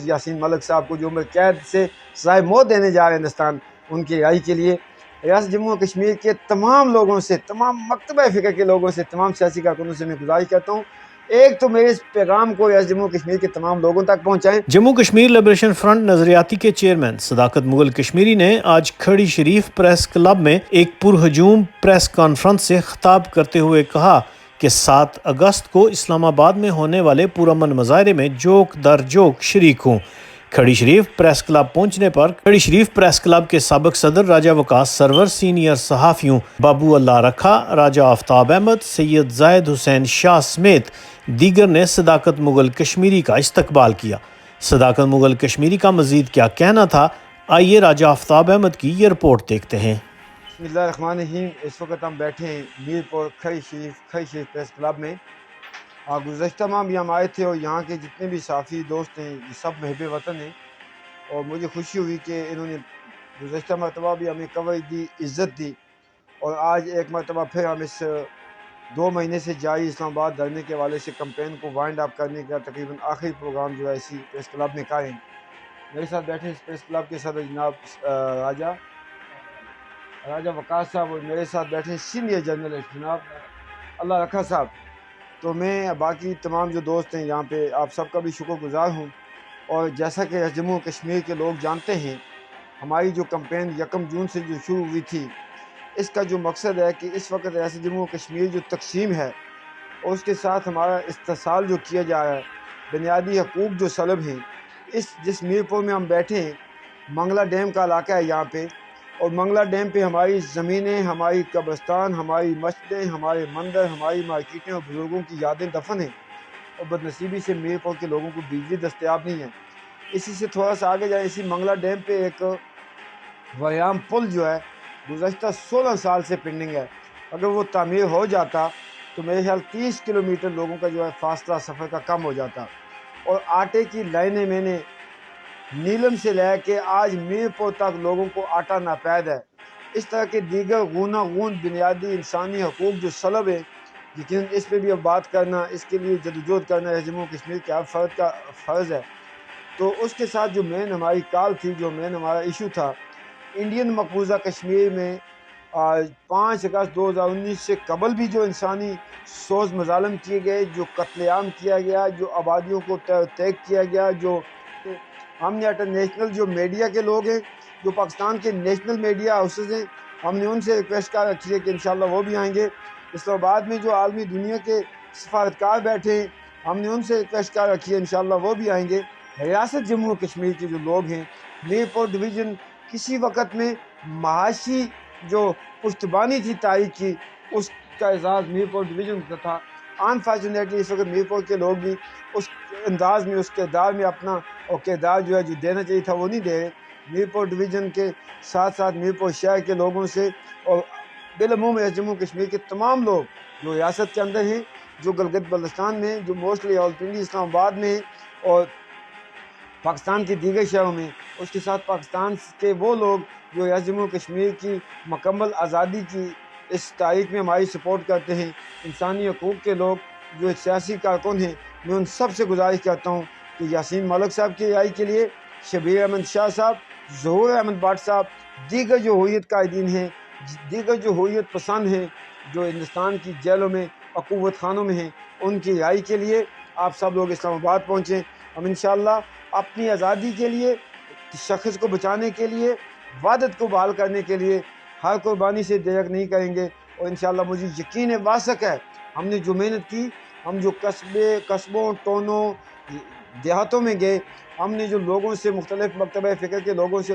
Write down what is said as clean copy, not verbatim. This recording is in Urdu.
یاسین ملک صاحب کو جو عمر قید سے سزائے موت دینے جا رہے ہیں ہندوستان، ان کی رہائی کے لیے ریاست جموں و کشمیر کے تمام لوگوں سے، تمام مکتبہ فکر کے لوگوں سے، تمام سیاسی کارکنوں سے میں گزارش کرتا ہوں، ایک تو میرے اس پیغام کو ریاست جموں و کشمیر کے تمام لوگوں تک پہنچائیں۔ جموں کشمیر لبریشن فرنٹ نظریاتی کے چیئرمین صداقت مغل کشمیری نے آج کھڑی شریف پریس کلب میں ایک پرہجوم پریس کانفرنس سے خطاب کرتے ہوئے کہا کہ 7 اگست کو اسلام آباد میں ہونے والے پرامن مظاہرے میں جوک در جوک شریک ہوں۔ کھڑی شریف پریس کلب پہنچنے پر کھڑی شریف پریس کلب کے سابق صدر راجہ وقاص سرور، سینئر صحافیوں بابو اللہ رکھا، راجہ آفتاب احمد، سید زاہد حسین شاہ سمیت دیگر نے صداقت مغل کشمیری کا استقبال کیا۔ صداقت مغل کشمیری کا مزید کیا کہنا تھا، آئیے راجہ آفتاب احمد کی یہ رپورٹ دیکھتے ہیں۔ بسم اللہ الرحمن الرحیم۔ اس وقت ہم بیٹھے ہیں میرپور کھڑی شریف پریس کلب میں۔ گزشتہ ماہ بھی ہم آئے تھے اور یہاں کے جتنے بھی صحافی دوست ہیں یہ سب محب وطن ہیں، اور مجھے خوشی ہوئی کہ انہوں نے گزشتہ مرتبہ بھی ہمیں کوریج دی، عزت دی، اور آج ایک مرتبہ پھر ہم اس 2 مہینے سے جاری اسلام آباد دھرنے کے حوالے سے کمپین کو وائنڈ اپ کرنے کا تقریباً آخری پروگرام جو ہے اسی پریس کلب میں کریں۔ میرے ساتھ بیٹھے اس پریس کلب کے صدر جناب راجہ وقاص صاحب، اور میرے ساتھ بیٹھے سینئر جرنلسٹ جناب اللہ رکھا صاحب۔ تو میں باقی تمام جو دوست ہیں یہاں پہ آپ سب کا بھی شکر گزار ہوں، اور جیسا کہ جموں کشمیر کے لوگ جانتے ہیں، ہماری جو کمپین 1 جون سے جو شروع ہوئی تھی، اس کا جو مقصد ہے کہ اس وقت ریاست جموں کشمیر جو تقسیم ہے اور اس کے ساتھ ہمارا استحصال جو کیا جا رہا ہے، بنیادی حقوق جو سلب ہیں، جس میرپور میں ہم بیٹھے ہیں، منگلہ ڈیم کا علاقہ ہے یہاں پہ، اور منگلہ ڈیم پہ ہماری زمینیں، ہماری قبرستان، ہماری مسجدیں، ہمارے مندر، ہماری مارکیٹیں اور بزرگوں کی یادیں دفن ہیں، اور بدنصیبی سے میرپور کے لوگوں کو بجلی دستیاب نہیں ہے۔ اسی سے تھوڑا سا آگے جائیں، اسی منگلہ ڈیم پہ ایک ویام پل جو ہے گزشتہ 16 سال سے پینڈنگ ہے، اگر وہ تعمیر ہو جاتا تو میرے خیال 30 کلومیٹر لوگوں کا جو ہے فاصلہ سفر کا کم ہو جاتا، اور آٹے کی لائنیں میں نے نیلم سے لے کے آج میرپور تک لوگوں کو آٹا ناپید ہے۔ اس طرح کے دیگر گوناگون بنیادی انسانی حقوق جو سلب ہیں، لیکن اس پہ بھی اب بات کرنا، اس کے لیے جدوجہد کرنا ہے جموں کشمیر کے ہر فرد کا فرض ہے۔ تو اس کے ساتھ جو مین ہماری کال تھی، جو مین ہمارا ایشو تھا، انڈین مقبوضہ کشمیر میں 5 اگست 2019 سے قبل بھی جو انسانی سوز مظالم کیے گئے، جو قتل عام کیا گیا، جو آبادیوں کو تیگ کیا گیا، جو ہم نے انٹرنیشنل جو میڈیا کے لوگ ہیں، جو پاکستان کے نیشنل میڈیا ہاؤسز ہیں، ہم نے ان سے ریکویسٹ کر رکھی ہے کہ انشاءاللہ وہ بھی آئیں گے۔ اسلام آباد میں جو عالمی دنیا کے سفارتکار بیٹھے ہیں، ہم نے ان سے ریکویسٹ کر رکھی ہے، انشاءاللہ وہ بھی آئیں گے۔ ریاست جموں کشمیر کے جو لوگ ہیں، میرپور ڈویژن کسی وقت میں معاشی جو پشتبانی تھی تاریخ کی، اس کا اعزاز میرپور ڈویژن کا تھا۔ انفارچونیٹلی اس وقت میرپور کے لوگ بھی اس انداز میں، اس کردار میں اپنا اور کردار جو ہے جو دینا چاہیے تھا وہ نہیں دے رہے۔ میرپور ڈویژن کے ساتھ ساتھ میرپور شہر کے لوگوں سے، اور بالعموم جموں کشمیر کے تمام لوگ جو ریاست کے اندر ہیں، جو گلگت بلتستان میں، جو موسٹلی راولپنڈی اسلام آباد میں اور پاکستان کے دیگر شہروں میں، اس کے ساتھ پاکستان کے وہ لوگ جو ریاست جموں کشمیر کی مکمل آزادی کی اس تاریخ میں ہماری سپورٹ کرتے ہیں، انسانی حقوق کے لوگ جو سیاسی کارکن ہیں، میں ان سب سے گزارش کرتا ہوں کہ یاسین ملک صاحب کی رہائی کے لیے شبیر احمد شاہ صاحب، ظہور احمد بٹ صاحب، دیگر جو حریت قائدین ہیں، دیگر جو حریت پسند ہیں، جو ہندوستان کی جیلوں میں، عقوبت خانوں میں ہیں، ان کی رہائی کے لیے آپ سب لوگ اسلام آباد پہنچیں۔ ہم انشاءاللہ اپنی آزادی کے لیے، شخص کو بچانے کے لیے، وحدت کو بحال کرنے کے لیے ہر قربانی سے دیرک نہیں کریں گے، اور انشاءاللہ مجھے یقین ہے، واثق ہے، ہم نے جو محنت کی، ہم جو قصبوں، ٹونوں، دیہاتوں میں گئے، ہم نے جو لوگوں سے، مختلف مکتبہ فکر کے لوگوں سے